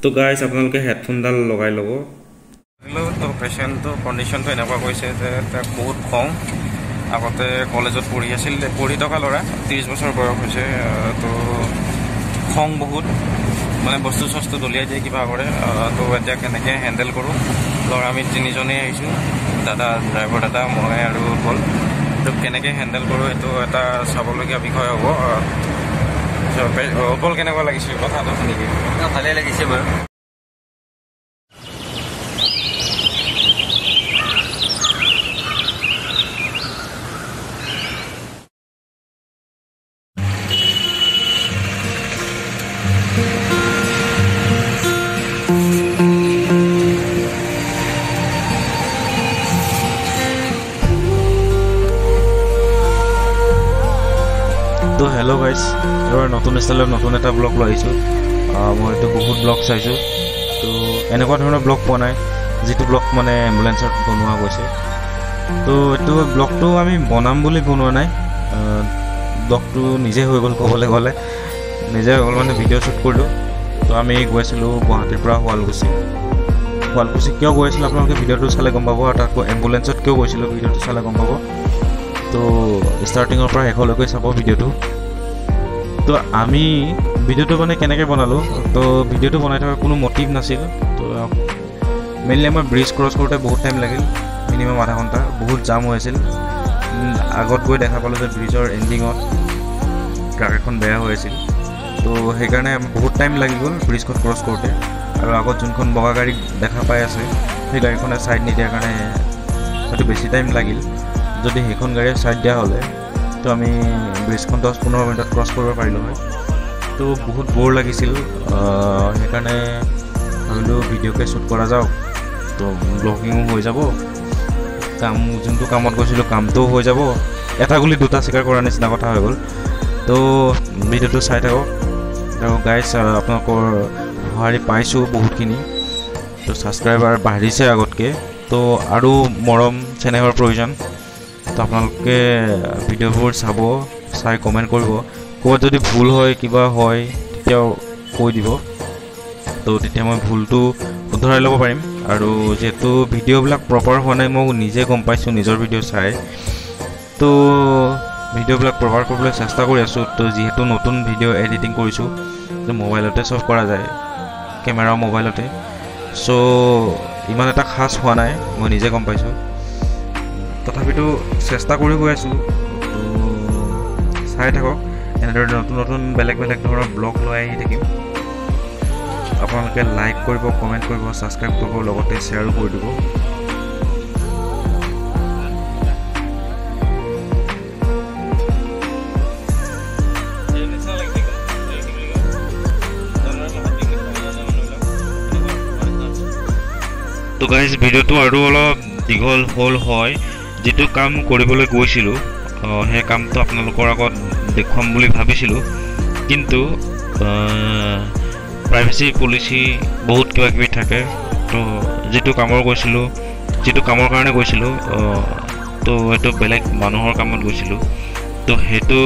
তো গাইজ আপোনালোকে হেডফোনডাল লগাই ল'ব। তো পেচেণ্টটো কণ্ডিশ্যনটো এনেকুৱা কৈছে যে তাক বহুত খং। আগতে কলেজত পঢ়ি থকা ল'ৰা, 30 বছৰ বয়স হৈছে। তো খং বহুত, মানে বস্তু চস্তু দলিয়াই দিয়ে, কিবা কৰে। তো এতিয়া কেনেকৈ হেণ্ডেল কৰোঁ। ল'ৰা আমি 3জনেই আহিছোঁ, দাদা, ড্ৰাইভাৰ দাদা, মই আৰু উৎপল। তো কেনেকৈ হেণ্ডেল কৰোঁ সেইটো এটা চাবলগীয়া বিষয় হ'ব। উৎপল কেনেকুৱা লাগিছিল কথাটো শুনি? ভালেই লাগিছে বাৰু। তো হেল্ল' গাইজ, এবাৰ নতুন ষ্টাইলত নতুন এটা ব্লগ লৈ আহিছোঁ। মইতো বহুত ব্লগ চাইছোঁ, তো এনেকুৱা ধৰণৰ ব্লগ পোৱা নাই যিটো ব্লগ মানে এম্বুলেঞ্চত বনোৱা গৈছে। তো এইটো ব্লগটো আমি বনাম বুলি বনোৱা নাই, ব্লগটো নিজে হৈ গ'ল। ক'বলৈ গ'লে নিজে হৈ গ'ল, মানে ভিডিঅ' শ্বুট কৰিলোঁ। তো আমি গৈছিলোঁ গুৱাহাটীৰ পৰা শুৱালকুছি কিয় গৈ আছিলোঁ আপোনালোকে ভিডিঅ'টো চালে গম পাব, আৰু তাকো এম্বুলেঞ্চত কিয় গৈছিলোঁ ভিডিঅ'টো চালে গম পাব। তো ষ্টাৰ্টিঙৰ পৰা শেষলৈকে চাব ভিডিঅ'টো। তো আমি ভিডিঅ'টো মানে কেনেকৈ বনালোঁ, তো ভিডিঅ'টো বনাই থকাৰ কোনো মটিভ নাছিল। তো মেইনলি আমাৰ ব্ৰিজ ক্ৰছ কৰোঁতে বহুত টাইম লাগিল, মিনিমাম আধা ঘণ্টা। বহুত জাম হৈ আছিল। আগত গৈ দেখা পালোঁ যে ব্ৰিজৰ এণ্ডিঙত ট্ৰাক এখন বেয়া হৈ আছিল। তো সেইকাৰণে বহুত টাইম লাগি গ'ল ব্ৰিজখন ক্ৰছ কৰোঁতে। আৰু আগত যোনখন বগা গাড়ী দেখা পাই আছে, সেই গাড়ীখনে ছাইড নিদিয়াৰ কাৰণে হয়তো বেছি টাইম লাগিল। যদি সেইখন গাড়ীয়ে ছাইড দিয়া হ'লে তো আমি ব্ৰিজখন 10-15 মিনিটত ক্ৰছ কৰিব পাৰিলোঁ হয়। তো বহুত ব'ৰ লাগিছিল, সেইকাৰণে ভাবিলোঁ ভিডিঅ'কে শ্বুট কৰা যাওক, তো ব্লগিঙো হৈ যাব, যোনটো কামত গৈছিলোঁ কামটোও হৈ যাব। এটা গুলি দুটা চিকাৰ কৰাৰ নিচিনা কথা হৈ গ'ল। তো ভিডিঅ'টো চাই থাকক। আৰু গাইজ, আপোনালোকৰ সঁহাৰি পাইছোঁ বহুতখিনি। তো ছাবস্ক্ৰাইবাৰ বাঢ়িছে আগতকৈ, তো আৰু মৰম চেনেহৰ প্ৰয়োজন। তো আপোনালোকে ভিডিঅ'বোৰ চাই কমেণ্ট কৰিব। ক'ৰবাত যদি ভুল হয়, কিবা হয়, তেতিয়াও কৈ দিব। তো তেতিয়া মই ভুলটো শুধৰাই ল'ব পাৰিম। আৰু যিহেতু ভিডিঅ'বিলাক প্ৰপাৰ হোৱা নাই, মই নিজে গম পাইছোঁ নিজৰ ভিডিঅ' চাই। তো ভিডিঅ'বিলাক প্ৰপাৰ কৰিবলৈ চেষ্টা কৰি আছোঁ। তো যিহেতু নতুন ভিডিঅ' এডিটিং কৰিছোঁ, তো মোবাইলতে চব কৰা যায়, কেমেৰা মোবাইলতে। চ' ইমান এটা খাচ হোৱা নাই, মই নিজে গম পাইছোঁ। তথাপিতো চেষ্টা কৰি গৈ আছোঁ। তো চাই থাকক, এনেদৰে নতুন নতুন বেলেগ ধৰণৰ ব্লগ লৈ আহি থাকিম। আপোনালোকে লাইক কৰিব, কমেণ্ট কৰিব, ছাবস্ক্ৰাইব কৰিব, লগতে শ্বেয়াৰো কৰি দিব। তো গাইজ, ভিডিঅ'টো আৰু অলপ দীঘল হ'ল হয়। যিটো কাম কৰিবলৈ গৈছিলোঁ, সেই কামটো আপোনালোকৰ আগত দেখুৱাম বুলি ভাবিছিলোঁ, কিন্তু প্ৰাইভেচি পলিচি বহুত কিবা কিবি থাকে। তো যিটো কামৰ কাৰণে গৈছিলোঁ, তো সেইটো বেলেগ মানুহৰ কামত গৈছিলোঁ। তো সেইটো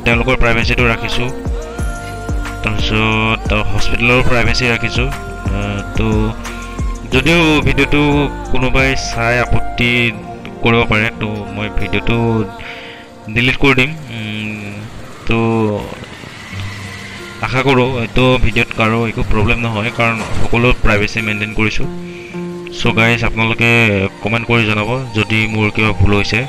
তেওঁলোকৰ প্ৰাইভেচিটো ৰাখিছোঁ। তাৰপিছত হস্পিটেলৰ প্ৰাইভেচি ৰাখিছোঁ। তো যদিও ভিডিঅ'টো কোনোবাই চাই আপত্তি কৰিব পাৰে, তো মই ভিডিঅ'টো ডিলিট কৰি দিম। তো আশা কৰোঁ এইটো ভিডিঅ'ত কাৰো একো প্ৰব্লেম নহয়, কাৰণ সকলো প্ৰাইভেচি মেইনটেইন কৰিছোঁ। চ' গাইজ, আপোনালোকে কমেণ্ট কৰি জনাব যদি মোৰ কিবা ভুল হৈছে।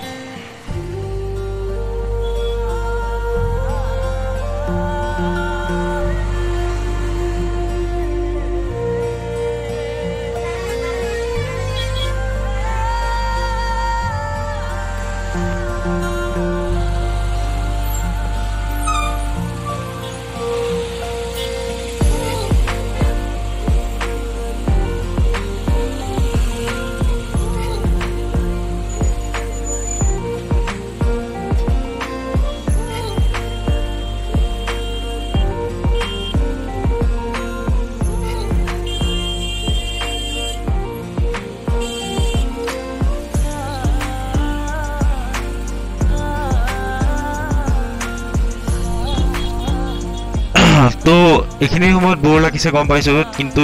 এইখিনি সময়ত বৰ লাগিছে গম পাইছোঁ, কিন্তু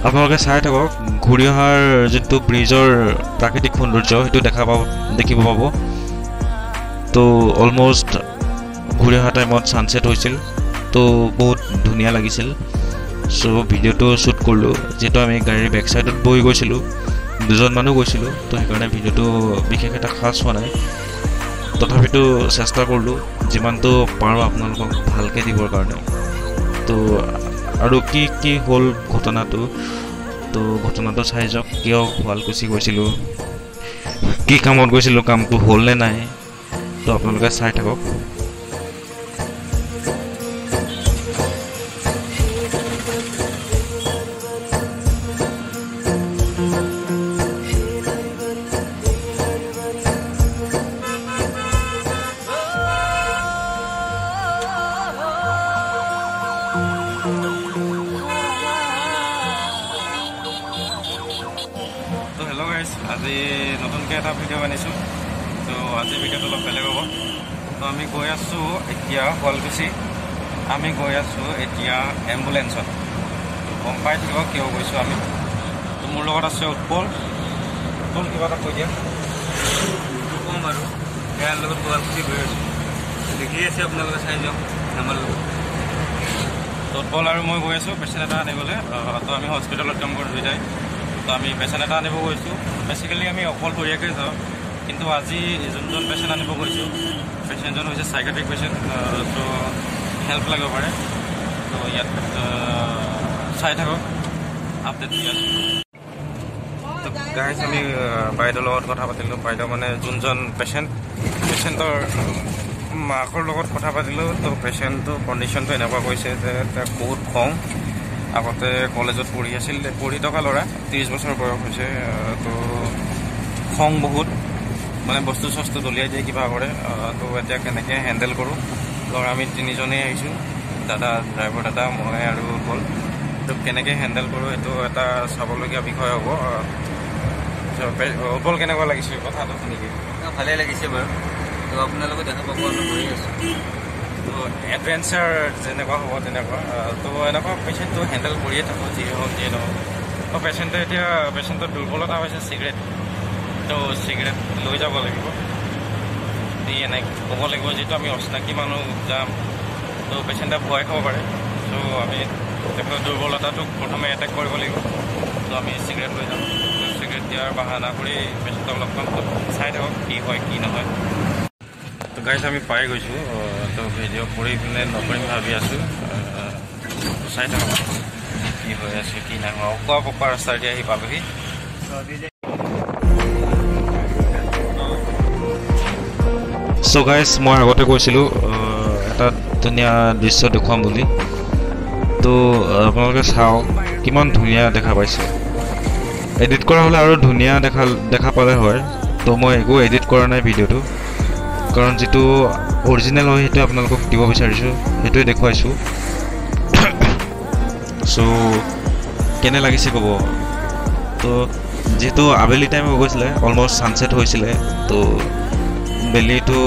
আপোনালোকে চাই থাকক ঘূৰি অহাৰ যোনটো ব্ৰিজৰ প্ৰাকৃতিক সৌন্দৰ্য সেইটো দেখিব পাব। তো অলমষ্ট ঘূৰি অহা টাইমত ছানছেট হৈছিল, তো বহুত ধুনীয়া লাগিছিল। চ' ভিডিঅ'টো শ্বুট কৰিলোঁ। যিহেতু আমি গাড়ীৰ বেক ছাইডত বহি গৈছিলোঁ, দুজন মানুহ গৈছিলোঁ, তো সেইকাৰণে ভিডিঅ'টো বিশেষ এটা খাছ হোৱা নাই। তথাপিতো চেষ্টা কৰিলোঁ যিমানটো পাৰোঁ আপোনালোকক ভালকৈ দিবৰ কাৰণে। তো আৰু কি হ'ল ঘটনাটো, তো ঘটনাটো চাই যাওক। কিয় শুৱালকুছি গৈছিলোঁ, কি কামত গৈছিলোঁ, কামটো হ'ল নে নাই, তো আপোনালোকে চাই থাকক। তো হেল্ল' গাইজ, আজি নতুনকৈ এটা ভিডিঅ' আনিছোঁ। তো আজি ভিডিঅ'টো অলপ বেলেগ হ'ব। তো আমি গৈ আছোঁ এতিয়া শুৱালকুছি। আমি গৈ আছোঁ এতিয়া এম্বুলেঞ্চত। গম পাই থাকিব কিয় গৈছোঁ আমি। তো মোৰ লগত আছে উৎপল। উৎপল কিবা এটা কৈ দিয়া। ক'ম আৰু ইয়াৰ লগত শুৱালকুছি গৈ আছোঁ, দেখি আছে আপোনালোকে, চাই যাওক আমাৰ লগত। তো উৎপল আৰু মই গৈ আছোঁ পেচেণ্ট এটা আনিবলৈ। তো আমি হস্পিটেলত কাম কৰোঁ দুইটাই। তো আমি পেচেণ্ট এটা আনিব গৈছোঁ। বেচিকেলি আমি অকলশৰীয়াকৈ যাওঁ, কিন্তু আজি যোনজন পেচেণ্ট আনিব গৈছোঁ, পেচেণ্টজন হৈছে চাইকেট্ৰিক পেচেণ্ট। তো হেল্প লাগিব পাৰে। তো ইয়াত চাই থাকক, আপডেট দি আছোঁ। তো গাইজ, আমি বাইদেউৰ লগত কথা পাতিলোঁ। বাইদেউ মানে যোনজন পেচেণ্টৰ মাকৰ লগত কথা পাতিলোঁ। তো পেচেণ্টৰ কণ্ডিশ্যনটো এনেকুৱা কৈছে যে তাক বহুত খং। আগতে কলেজত পঢ়ি থকা ল'ৰা, 30 বছৰ বয়স হৈছে। তো খং বহুত, মানে বস্তু চস্তু দলিয়াই দিয়ে, কিবা কৰে। তো এতিয়া কেনেকৈ হেণ্ডেল কৰোঁ। ল'ৰা আমি তিনিজনেই আহিছোঁ, ড্ৰাইভাৰ দাদা, মই আৰু উৎপল। তো কেনেকৈ হেণ্ডেল কৰোঁ এইটো এটা চাবলগীয়া বিষয় হ'ব। উৎপল, কেনেকুৱা লাগিছে কথাটো শুনি? ভালেই লাগিছে বাৰু। তো আপোনালোকে দেখা পাব, আমি গৈ আছোঁ। তো এডভেঞ্চাৰ যেনেকুৱা হ'ব তেনেকুৱা। তো এনেকুৱা পেচেণ্টটো হেণ্ডেল কৰিয়ে থাকোঁ, যিয়ে হওক যিয়ে নহওক। তো পেচেণ্টৰ দুৰ্বলতা হৈছে চিগাৰেট। তো চিগাৰেট লৈ যাব লাগিব, দি এনেকৈ ক'ব লাগিব। যিহেতু আমি অচিনাকি মানুহ যাম, তো পেচেণ্টে ভয় খাব পাৰে। তো আমি তেখেতৰ দুৰ্বলতাটোক প্ৰথমে এটেক কৰিব লাগিব। তো আমি চিগাৰেট লৈ যাম। চিগাৰেট দিয়াৰ বাহানা কৰি পেচেণ্টক লগ পাম। তো চাই থাকক কি হয় কি নহয়। তো গাইজ, আমি পাই গৈছোঁ। তো ভিডিঅ' কৰি পিনে নকৰিম ভাবি আছোঁ। চাই থাকক কি হৈ আছে কি নাই হোৱা। পকা ৰাস্তাদি আহি পালোহি। চ' গাইজ, মই আগতে কৈছিলোঁ এটা ধুনীয়া দৃশ্য দেখুৱাম বুলি। তো আপোনালোকে চাওক কিমান ধুনীয়া দেখা পাইছে। এডিট কৰা হ'লে আৰু ধুনীয়া দেখা পালে হয়। তো মই একো এডিট কৰা নাই ভিডিঅ'টো, কাৰণ যিটো অৰিজিনেল হয় সেইটো আপোনালোকক দিব বিচাৰিছোঁ, সেইটোৱে দেখুৱাইছোঁ। চ' কেনে লাগিছে ক'ব। তো যিহেতু আবেলি টাইম হৈ গৈছিলে, অলমষ্ট ছানছেট হৈছিলে, তো বেলিটো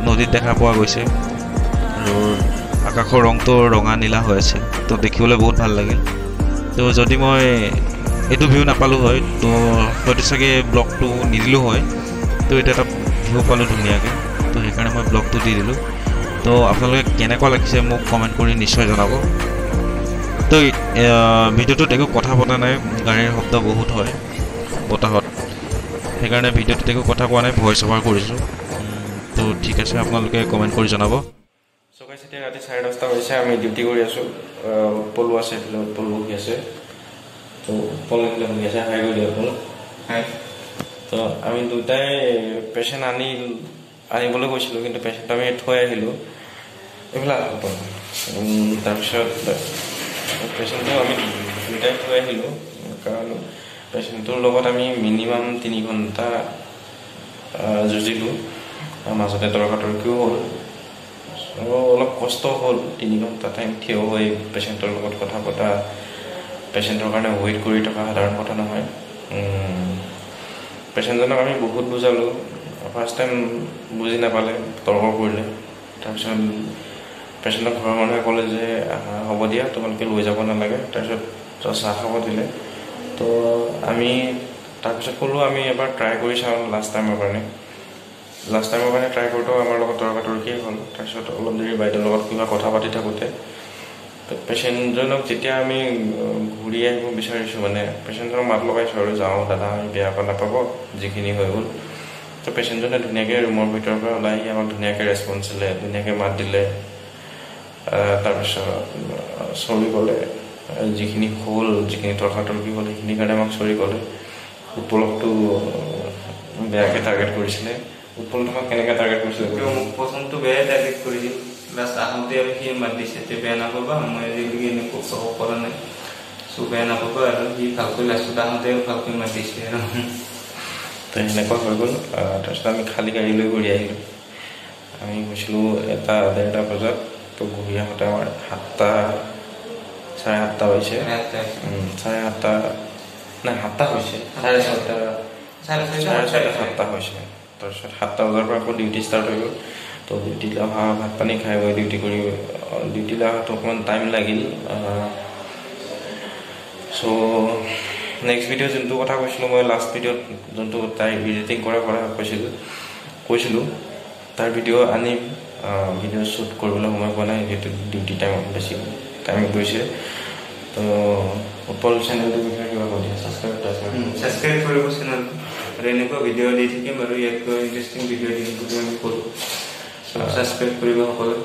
নদীত দেখা পোৱা গৈছে আৰু আকাশৰ ৰংটো ৰঙা নীলা হৈ আছে। তো দেখিবলৈ বহুত ভাল লাগিল। তো যদি মই এইটো ভিউ নাপালোঁ হয়, তো হয়তো চাগে ব্লগটো নিদিলোঁ হয়। তো এইটো এটা ভিউ পালোঁ ধুনীয়াকৈ, তো সেইকাৰণে মই ব্লগটো দি দিলোঁ। তো আপোনালোকে কেনেকুৱা লাগিছে মোক কমেণ্ট কৰি নিশ্চয় জনাব। তো ভিডিঅ'টোত একো কথা পতা নাই, গাড়ীৰ শব্দ বহুত হয় বতাহত, সেইকাৰণে ভিডিঅ'টোত একো কথা কোৱা নাই, ভইচ অভাৰ কৰিছোঁ। তো ঠিক আছে, আপোনালোকে কমেণ্ট কৰি জনাব। চ' গাইজ, এতিয়া ৰাতি 10:30 হৈছে। আমি ডিউটি কৰি আছোঁ। উৎপলো আছে, এইফালে উৎপল বহি আছে। তো উৎপল এইফালে বহি আছে। হাই কৰি দিয়ক উৎপল। হাই। তো আমি দুটাই পেচেণ্ট আনিবলৈ গৈছিলোঁ, কিন্তু পেচেণ্ট আমি থৈ আহিলোঁ। এইবিলাক তাৰপিছত পেচেণ্টটো আমি দুটাই থৈ আহিলোঁ, কাৰণ পেচেণ্টটোৰ লগত আমি মিনিমাম 3 ঘণ্টা যুঁজিলোঁ। মাজতে তৰ্কাতৰ্কিও হ'ল, অলপ কষ্ট হ'ল। 3 ঘণ্টা টাইম থিয় হৈ পেচেণ্টৰ লগত কথা পতা, পেচেণ্টৰ কাৰণে ৱেইট কৰি থকা সাধাৰণ কথা নহয়। পেচেণ্টজনক আমি বহুত বুজালোঁ। ফাৰ্ষ্ট টাইম বুজি নাপালে, তৰ্ক কৰিলে। তাৰপিছত পেচেণ্টক ঘৰৰ মানুহে ক'লে যে হ'ব দিয়া তোমালোকে লৈ যাব নালাগে তাৰপিছত চাহ খাব দিলে তো আমি তাৰপিছত ক'লোঁ আমি এবাৰ ট্ৰাই কৰি চাওঁ লাষ্ট টাইমৰ কাৰণে ট্ৰাই কৰোঁতেও আমাৰ লগত তৰ্কাতৰ্কিয়ে হ'ল তাৰপিছত অলপ দেৰি বাইদেউৰ লগত কিবা কথা পাতি থাকোঁতে পেচেণ্টজনক যেতিয়া আমি ঘূৰি আহিব বিচাৰিছোঁ মানে পেচেণ্টজনক মাত লগাইছোঁ আৰু যাওঁ দাদা আমি বেয়া নাপাব যিখিনি হৈ গ'ল তো পেচেণ্টজনে ধুনীয়াকৈ ৰুমৰ ভিতৰৰ পৰা ওলাই আহি আমাক ধুনীয়াকৈ ৰেচপঞ্চ দিলে ধুনীয়াকৈ মাত দিলে তাৰপিছত চৰি ক'লে যিখিনি হ'ল যিখিনি তৰ্কাতৰ্কি হ'ল সেইখিনিৰ কাৰণে আমাক চৰি ক'লে উৎপলকটো বেয়াকৈ টাৰ্গেট কৰিছিলে উৎপল তোমাক কেনেকৈ টাৰ্গেট কৰিছিলে মোক প্ৰথমটো বেয়াই টাৰ্গেট কৰিছিল লাষ্ট আহোঁতে আৰু সি মাত দিছে যে বেয়া নাপাবা মই আজিলৈকে এনেকৈ কৰা নাই চ' বেয়া নাপাবা আৰু সি ভালকৈ লাষ্টত আহোঁতে ভালকৈ মাত দিছে আৰু তো সেনেকুৱা হৈ গ'ল তাৰপিছত আমি খালী গাড়ী লৈ ঘূৰি আহিলোঁ আমি গৈছিলোঁ 1-1:30 বজাত তো ঘূৰি আহোঁতে আমাৰ 7:30 হৈছে 7:30 নাই 7টা হৈছে 7:30 হৈছে তাৰপিছত 7টা বজাৰ পৰা আকৌ ডিউটি ষ্টাৰ্ট হৈ গ'ল তো ডিউটিলৈ অহা ভাত পানী খাই গৈ ডিউটিলৈ অহাটো অকণমান টাইম লাগিল চ' নেক্সট ভিডিঅ' যোনটো কথা কৈছিলোঁ মই লাষ্ট ভিডিঅ'ত যোনটো তাই ভিজিটিং কৰাৰ কথা কৈছিলোঁ তাৰ ভিডিঅ' আনিম ভিডিঅ' শ্বুট কৰিবলৈ সময় পোৱা নাই যিহেতু ডিউটি টাইমত বেছি টাইম গৈছে তো উৎপল চেনেলটোৰ বিষয়ে কিবা কৈ দিয়া ছাবস্ক্ৰাইব কৰিব চেনেলটো আৰু এনেকুৱা ভিডিঅ' দি থাকিম আৰু ইয়াতকৈ ইণ্টাৰেষ্টিং ভিডিঅ' দিম বুলি আমি কৰোঁ ছাবস্ক্ৰাইব কৰিব সকলোৱে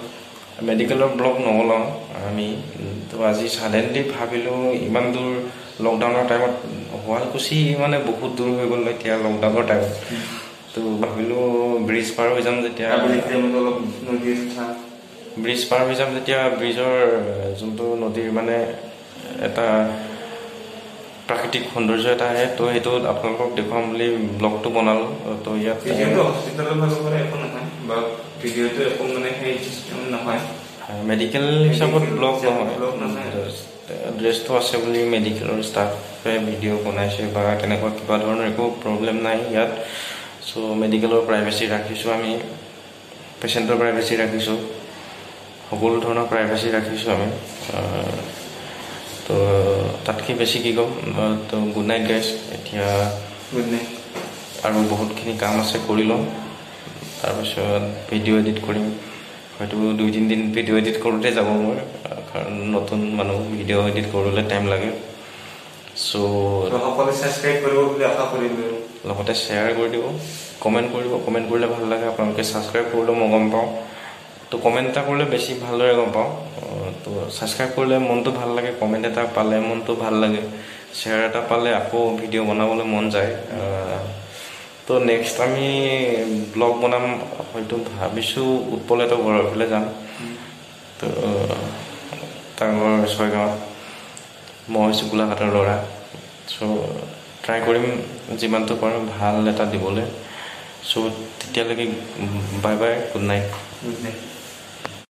মেডিকেলৰ ব্লগ নবনাওঁ আমি তো আজি ছাডেনলি ভাবিলোঁ ইমান দূৰ লকডাউনৰ টাইমত শুৱালকুছি মানে বহুত দূৰ হৈ গ'ল এতিয়া লকডাউনৰ টাইমত তো ভাবিলোঁ ব্ৰিজ পাৰ হৈ যাম যেতিয়া ব্ৰিজৰ যোনটো নদীৰ মানে এটা প্ৰাকৃতিক সৌন্দৰ্য এটা আহে তো সেইটো আপোনালোকক দেখুৱাম বুলি ব্লগটো বনালোঁ তো ইয়াত হস্পিটেলৰ ফালৰ পৰা একো নহয় বা ভিডিঅ'টো একো মানে সেই চিষ্টেম নহয় মেডিকেল হিচাপত ব্লগ নহয় ড্ৰেছটো আছে বুলি মেডিকেলৰ ষ্টাফে ভিডিঅ' বনাইছে বা তেনেকুৱা কিবা ধৰণৰ একো প্ৰব্লেম নাই ইয়াত চ' মেডিকেলৰ প্ৰাইভেচি ৰাখিছোঁ আমি পেচেণ্টৰ প্ৰাইভেচি ৰাখিছোঁ সকলো ধৰণৰ প্ৰাইভেচি ৰাখিছোঁ আমি তো তাতকৈ বেছি কি ক'ম তো গুড নাইট গাইজ এতিয়া গুড নাইট আৰু বহুতখিনি কাম আছে কৰি ল'ম তাৰপিছত ভিডিঅ' এডিট কৰিম হয়তো 2-3 দিন ভিডিঅ' এডিট কৰোঁতে যাব মোৰ কাৰণ নতুন মানুহ ভিডিঅ' এডিট কৰিবলৈ টাইম লাগে চ' সকলোৱে ছাবস্ক্ৰাইব কৰিব বুলি আশা কৰিলোঁ লগতে শ্বেয়াৰ কৰি দিব কমেণ্ট কৰিলে ভাল লাগে আপোনালোকে ছাবস্ক্ৰাইব কৰিলেও মই গম পাওঁ তো কমেণ্ট এটা কৰিলে বেছি ভালদৰে গম পাওঁ তো ছাবস্ক্ৰাইব কৰিলে মনটো ভাল লাগে কমেণ্ট এটা পালে মনটো ভাল লাগে শ্বেয়াৰ এটা পালে আকৌ ভিডিঅ' বনাবলৈ মন যায় তো নেক্সট আমি ব্লগ বনাম হয়তো ভাবিছোঁ উৎপলহঁতৰ ঘৰৰ ফালে যাম তো তাৰ ঘৰ ছয়গাঁৱত মই হৈছোঁ গোলাঘাটৰ ল'ৰা চ' ট্ৰাই কৰিম যিমানটো পাৰোঁ ভাল এটা দিবলৈ চ' তেতিয়ালৈকে বাই বাই গুড নাইট